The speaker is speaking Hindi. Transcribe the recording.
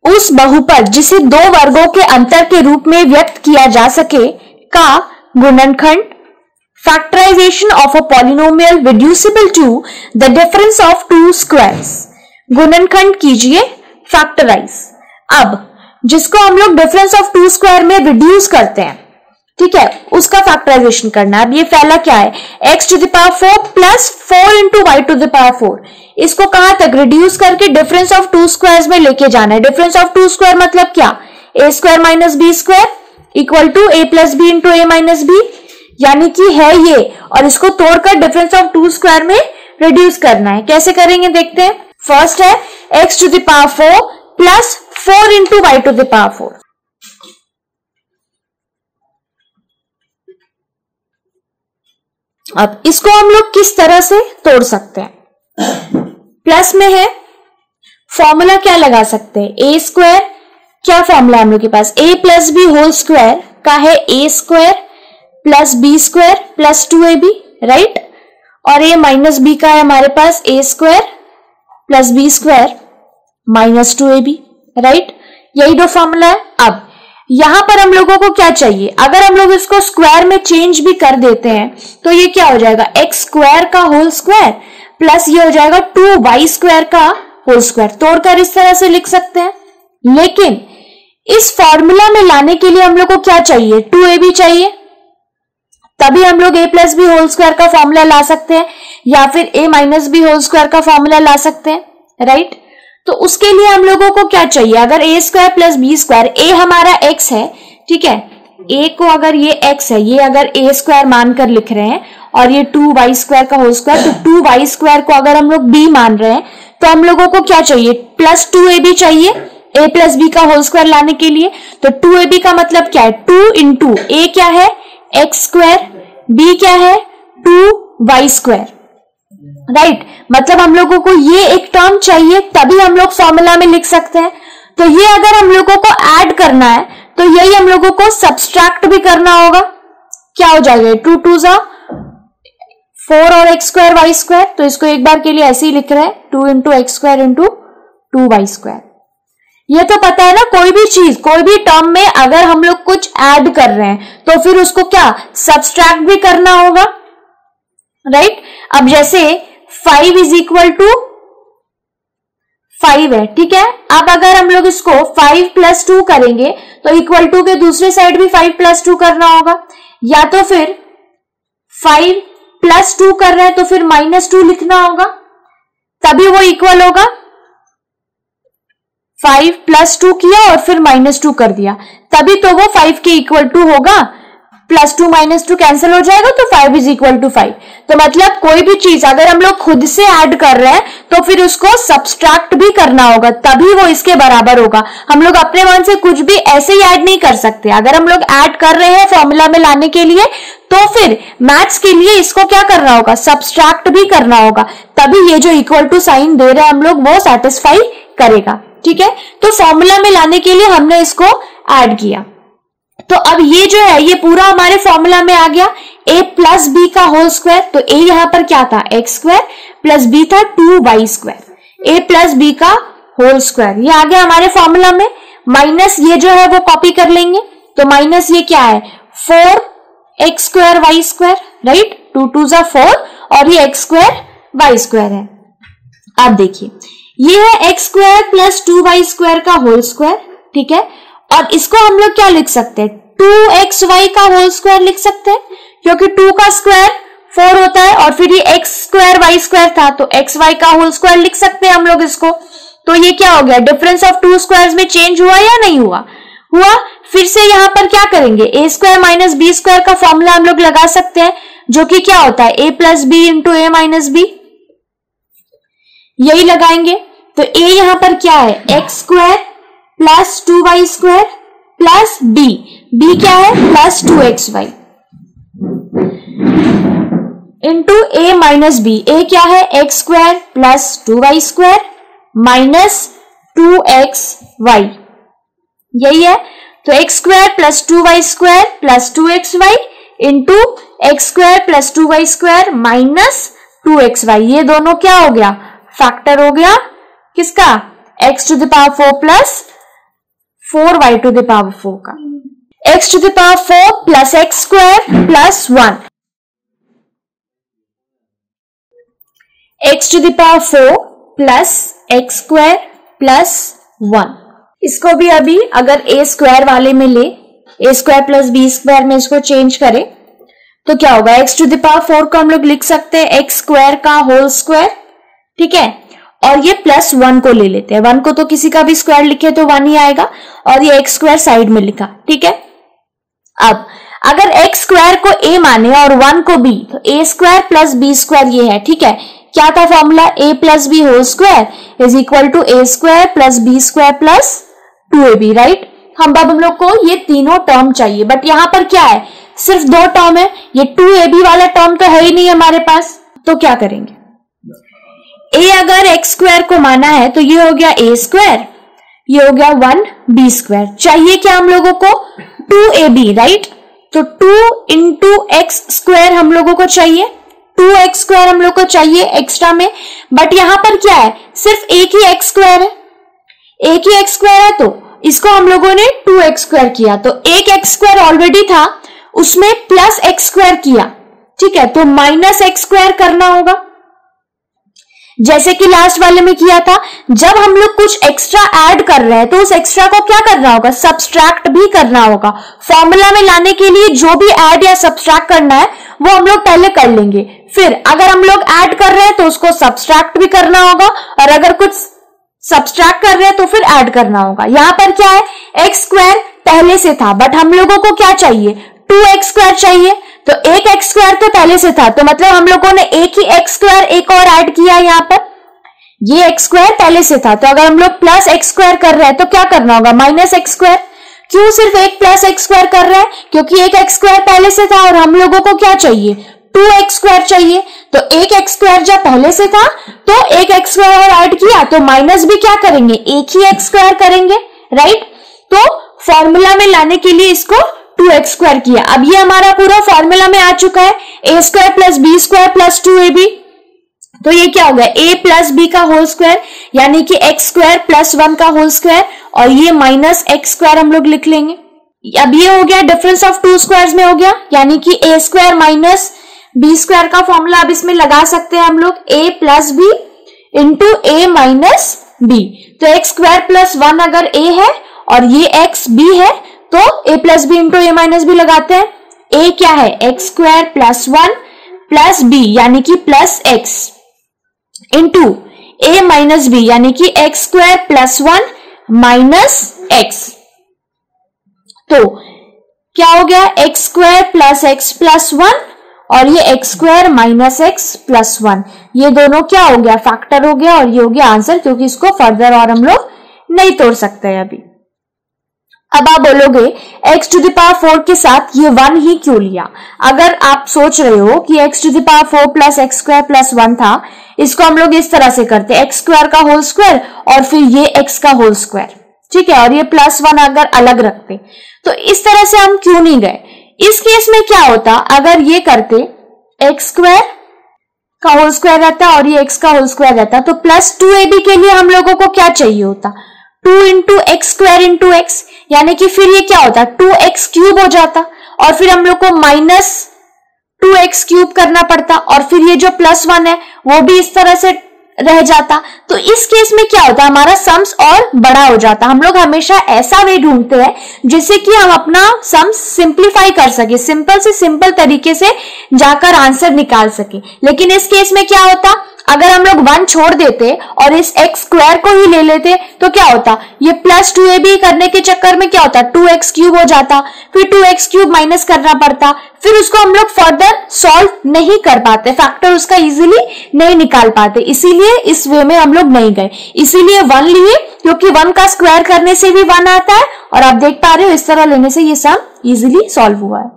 उस बहुपद जिसे दो वर्गों के अंतर के रूप में व्यक्त किया जा सके का गुणनखंड, factorization of a polynomial reducible to the difference of two squares. गुणनखंड कीजिए फैक्टराइज। अब जिसको हम लोग डिफरेंस ऑफ टू स्क्वायर में रिड्यूस करते हैं, ठीक है, उसका फैक्टराइजेशन करना है। अब ये पहला क्या है, x to the power 4 plus 4 into y to the power 4। इसको कहां तक रिड्यूस करके डिफरेंस ऑफ टू स्क्वायर्स में लेके जाना है। डिफरेंस ऑफ टू स्क्वायर मतलब क्या, a square minus b square equal to a plus b into a minus b, यानी कि है ये, और इसको तोड़कर डिफरेंस ऑफ टू स्क्वायर में रिड्यूस करना है। कैसे करेंगे देखते हैं। फर्स्ट है x to the power 4 plus 4 into y to the power 4। अब इसको हम लोग किस तरह से तोड़ सकते हैं। प्लस में है, फॉर्मूला क्या लगा सकते हैं, ए स्क्वायर, क्या फॉर्मूला हम लोग के पास, a plus b whole square का है a square plus b square plus 2ab, right, और a माइनस बी का है हमारे पास a square plus b square minus 2ab, right, यही दो फॉर्मूला है। अब यहां पर हम लोगों को क्या चाहिए, अगर हम लोग इसको स्क्वायर में चेंज भी कर देते हैं तो ये क्या हो जाएगा, एक्स स्क्वायर का होल स्क्वायर प्लस ये हो जाएगा 2y स्क्वायर का होल स्क्वायर। तोड़कर इस तरह से लिख सकते हैं। लेकिन इस फॉर्मूला में लाने के लिए हम लोग को क्या चाहिए, 2ab चाहिए, तभी हम लोग a plus b whole square का फॉर्मूला ला सकते हैं, या फिर a minus b whole square का फॉर्मूला ला सकते हैं, राइट। तो उसके लिए हम लोगों को क्या चाहिए, अगर a square plus b square, a हमारा x है, ठीक है, a को अगर ये x है, ये अगर a स्क्वायर मानकर लिख रहे हैं, और ये 2y स्क्वायर का होल स्क्वायर, तो 2y स्क्वायर को अगर हम लोग b मान रहे हैं तो हम लोगों को क्या चाहिए, प्लस 2ab चाहिए a प्लस बी का होल स्क्वायर लाने के लिए। तो 2ab का मतलब क्या है, 2 इंटू a क्या है x स्क्वायर, b क्या है 2y स्क्वायर, राइट। मतलब हम लोगों को ये एक टर्म चाहिए, तभी हम लोग फॉर्मूला में लिख सकते हैं। तो ये अगर हम लोगों को ऐड करना है तो यही हम लोगों को सब्सट्रैक्ट भी करना होगा। क्या हो जाएगा, 2 2 4 और x स्क्वायर वाई स्क्वायर, तो इसको एक बार के लिए ऐसे ही लिख रहे हैं, 2 into x square into 2y square. ये तो पता है ना, कोई भी चीज, कोई भी टर्म में अगर हम लोग कुछ ऐड कर रहे हैं तो फिर उसको क्या सब्सट्रैक्ट भी करना होगा, राइट। अब जैसे 5 इज इक्वल टू 5 है, ठीक है। अब अगर हम लोग इसको 5 प्लस 2 करेंगे तो इक्वल टू के दूसरे साइड भी 5 प्लस 2 करना होगा, या तो फिर 5 प्लस 2 कर रहे हैं तो फिर माइनस 2 लिखना होगा, तभी वो इक्वल होगा। 5 प्लस 2 किया और फिर माइनस 2 कर दिया, तभी तो वो 5 के इक्वल टू होगा। प्लस 2 माइनस 2 कैंसिल हो जाएगा तो 5 इज इक्वल टू 5। तो मतलब कोई भी चीज अगर हम लोग खुद से ऐड कर रहे हैं तो फिर उसको सब्सट्रैक्ट भी करना होगा, तभी वो इसके बराबर होगा। हम लोग अपने मन से कुछ भी ऐसे ही ऐड नहीं कर सकते। अगर हम लोग ऐड कर रहे हैं फॉर्मूला में लाने के लिए तो फिर मैथ्स के लिए इसको क्या करना होगा, सब्सट्रैक्ट भी करना होगा, तभी ये जो इक्वल टू साइन दे रहे हैं हम लोग वो सेटिस्फाई करेगा, ठीक है। तो फॉर्मूला में लाने के लिए हमने इसको ऐड किया। तो अब ये जो है ये पूरा हमारे फॉर्मूला में आ गया, a प्लस बी का होल स्क्वायर, तो a यहां पर क्या था एक्स स्क्वायर प्लस b था 2y square, a plus b का होल स्क्वायर ये आ गया हमारे फॉर्मूला में। माइनस ये जो है वो कॉपी कर लेंगे, तो माइनस ये क्या है 4x square y square, right, 2 2 4 और ये x स्क्वायर y स्क्वायर है। अब देखिए ये है x square plus 2y square का होल स्क्वायर, ठीक है, और इसको हम लोग क्या लिख सकते हैं, 2xy का होल स्क्वायर लिख सकते हैं, क्योंकि 2 का स्क्वायर 4 होता है और फिर ये x स्क्वायर y स्क्वायर था तो xy का होल स्क्वायर लिख सकते हैं हम लोग इसको। तो ये क्या हो गया, डिफरेंस ऑफ टू स्क्वायर्स में चेंज हुआ या नहीं हुआ, हुआ। फिर से यहां पर क्या करेंगे, a square minus b square का फॉर्मूला हम लोग लगा सकते हैं, जो कि क्या होता है a plus b into a minus b, यही लगाएंगे। तो a यहां पर क्या है x square plus 2y square plus b क्या है plus 2xy into a minus b, a क्या है x square plus 2y square minus 2xy, यही है। तो x square plus 2y square plus 2xy into x square plus 2y square minus 2xy, ये दोनों क्या हो गया फैक्टर हो गया किसका, x to the power 4 plus 4y to the power 4 का, x to the power 4 plus x square plus 1, x to the power 4 plus x square plus 1। इसको भी अभी अगर a स्क्वायर वाले में ले, a square plus b square में इसको चेंज करें तो क्या होगा, x टू द पावर 4 को हम लोग लिख सकते हैं एक्स स्क्वायर का होल स्क्वायर, ठीक है, और ये प्लस 1 को ले लेते हैं, 1 को तो किसी का भी स्क्वायर लिखे तो 1 ही आएगा, और ये एक्स स्क्वायर साइड में लिखा, ठीक है। अब अगर एक्स स्क्वायर को a माने और 1 को b, तो a square plus b square ये है, ठीक है। क्या था formula, a plus b whole square is equal to a square plus b square plus 2ab, right. हम लोग को ये तीनों टर्म चाहिए, बट यहां पर क्या है, सिर्फ 2 टर्म है, ये 2ab वाला टर्म तो है ही नहीं हमारे पास, तो क्या करेंगे, a अगर एक्स स्क्वायर को माना है तो ये हो गया a स्क्वायर, ये हो गया 1b स्क्वायर, चाहिए क्या हम लोगों को 2ab, राइट। तो 2 इंटू एक्स स्क्वायर हम लोगों को चाहिए, 2x स्क्वायर हम लोग को चाहिए एक्स्ट्रा में, बट यहां पर क्या है, सिर्फ एक ही एक्स स्क्वायर है, एक ही एक्स स्क्वायर है, तो इसको हम लोगों ने 2x स्क्वायर किया, तो एक एक्स स्क्वायर ऑलरेडी था उसमें प्लस एक्स स्क्वायर किया, ठीक है, तो माइनस एक्स स्क्वायर करना होगा, जैसे कि लास्ट वाले में किया था। जब हम लोग कुछ एक्स्ट्रा ऐड कर रहे हैं तो उस एक्स्ट्रा को क्या करना होगा, सब्सट्रैक्ट भी करना होगा। फॉर्मूला में लाने के लिए जो भी ऐड या सब्सट्रैक्ट करना है वो हम लोग पहले कर लेंगे, फिर अगर हम लोग ऐड कर रहे हैं तो उसको सब्सट्रैक्ट भी करना होगा, और अगर कुछ सब्सट्रैक्ट कर रहे हैं तो फिर ऐड करना होगा। यहां पर क्या है, एक्स स्क्वायर पहले से था, बट हम लोगों को क्या चाहिए, 2x स्क्वायर चाहिए, तो एक एक्स स्क्वायर तो पहले से था, तो मतलब हम लोगों ने एक ही एक्स स्क्वायर एक और ऐड किया यहाँ पर, ये एक्स स्क्वायर पहले से था, तो अगर हम लोग प्लस एक्स स्क्वायर कर रहे हैं तो क्या करना होगा, माइनस एक्स स्क्वायर। क्यों सिर्फ एक प्लस एक्स स्क्वायर कर रहे हैं, क्योंकि एक एक्स स्क्वायर पहले से था और हम लोगों को क्या चाहिए, 2x स्क्वायर चाहिए, तो एक एक्स स्क्वायर जब पहले से था तो एक एक्स स्क्वायर और ऐड किया, तो माइनस भी क्या करेंगे, एक ही एक्स स्क्वायर करेंगे, राइट। तो फॉर्मूला में लाने के लिए इसको 2x स्क्वायर किया। अब ये हमारा पूरा फॉर्मूला में आ चुका है, a square plus b square plus 2ab, तो ये क्या हो गया, a प्लस बी का होल स्क्वायर, यानी कि एक्स स्क्वायर प्लस 1 का होल स्क्वायर, और ये माइनस एक्स स्क्वायर हम लोग लिख लेंगे। अब ये हो गया डिफरेंस ऑफ 2 स्क्वायर्स में हो गया, यानी कि a square minus b square का फॉर्मूला अब इसमें लगा सकते हैं हम लोग, a plus b into a minus b, तो एक्स स्क्वायर प्लस 1 अगर a है और ये एक्स b है तो a plus b into a minus b लगाते हैं। a क्या है, x square plus 1 plus b यानी कि plus x into a minus b यानी कि x square plus 1 minus x, तो क्या हो गया, x square plus x plus 1 और ये x square minus x plus 1, ये दोनों क्या हो गया, फैक्टर हो गया, और ये हो गया आंसर, क्योंकि इसको फर्दर और हम लोग नहीं तोड़ सकते हैं अभी। अब आप बोलोगे x टू द पावर 4 के साथ ये 1 ही क्यों लिया। अगर आप सोच रहे हो कि x to the power 4 plus x square plus 1 था, इसको हम लोग इस तरह से करते, एक्स स्क्वायर का होल स्क्वायर और फिर ये x का होल स्क्वायर, ठीक है, और ये प्लस 1 अगर अलग रखते, तो इस तरह से हम क्यों नहीं गए। इस केस में क्या होता, अगर ये करते एक्स स्क्वायर का होल स्क्वायर रहता और ये x का होल स्क्वायर रहता, तो प्लस 2ab के लिए हम लोगों को क्या चाहिए होता, 2 into x square into x, यानी कि फिर ये क्या होता, 2x क्यूब हो जाता, और फिर हम लोग को माइनस 2x क्यूब करना पड़ता, और फिर ये जो प्लस 1 है वो भी इस तरह से रह जाता। तो इस केस में क्या होता, हमारा सम्स और बड़ा हो जाता। हम लोग हमेशा ऐसा वे ढूंढते हैं जिससे कि हम अपना सम्स सिंप्लीफाई कर सके, सिंपल से सिंपल तरीके से जाकर आंसर निकाल सके। लेकिन इस केस में क्या होता, अगर हम लोग 1 छोड़ देते और इस एक्स स्क्वायर को ही ले लेते तो क्या होता, ये प्लस 2ab करने के चक्कर में क्या होता, 2x क्यूब हो जाता, फिर 2x क्यूब माइनस करना पड़ता, फिर उसको हम लोग फर्दर सॉल्व नहीं कर पाते, फैक्टर उसका इजीली नहीं निकाल पाते, इसीलिए इस वे में हम लोग नहीं गए। इसीलिए 1 लिए, क्योंकि 1 का स्क्वायर करने से भी 1 आता है, और आप देख पा रहे हो इस तरह लेने से ये सम इजीली सॉल्व हुआ है।